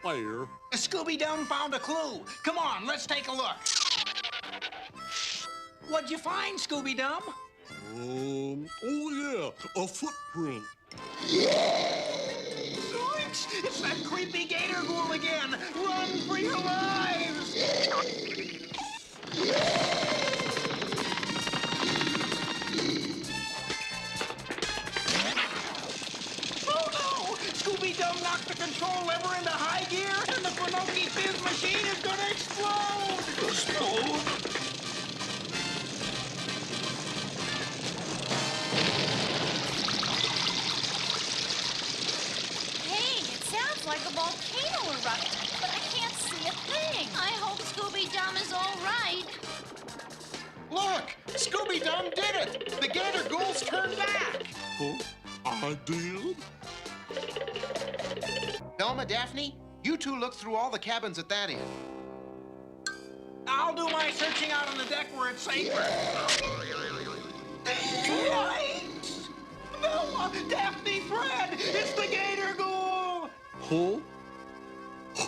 fair. Scooby-Doo found a clue. Come on, let's take a look. What'd you find, Scooby-Doo? Oh yeah, a footprint. Zoinks! It's that creepy Gator Ghoul again! Run for your lives! Oh no! Scooby-Doo knocked the control lever into high gear, and the Finoki Fizz machine is gonna explode! Explode? Like a volcano erupted, but I can't see a thing. I hope Scooby-Doo is all right. Look! Scooby-Doo did it! The Gator Ghouls turned back! Huh? I did? Velma, Daphne, you two look through all the cabins at that end. I'll do my searching out on the deck where it's safer. Yikes! Velma, Daphne, Fred! It's the Gator Ghoul! Huh?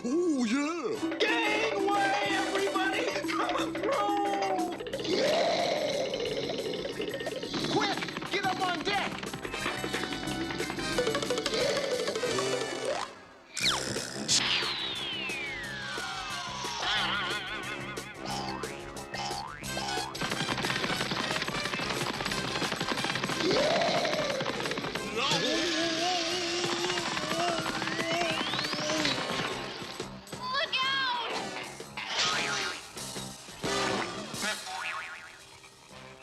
Oh yeah! Gangway, everybody! Coming through! Quick! Get up on deck!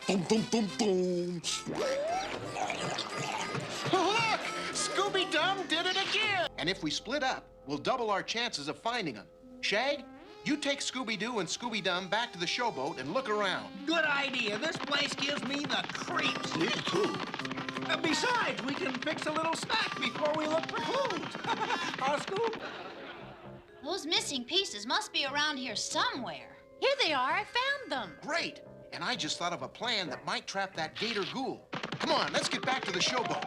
Dum dum dum dum. Look! Scooby-Doo did it again! And if we split up, we'll double our chances of finding them. Shag, you take Scooby-Doo and Scooby-Doo back to the showboat and look around. Good idea. This place gives me the creeps. Me too. Besides, we can fix a little snack before we look for clues. Scoob? Those missing pieces must be around here somewhere. Here they are. I found them. Great! And I just thought of a plan that might trap that Gator Ghoul. Come on, let's get back to the showboat.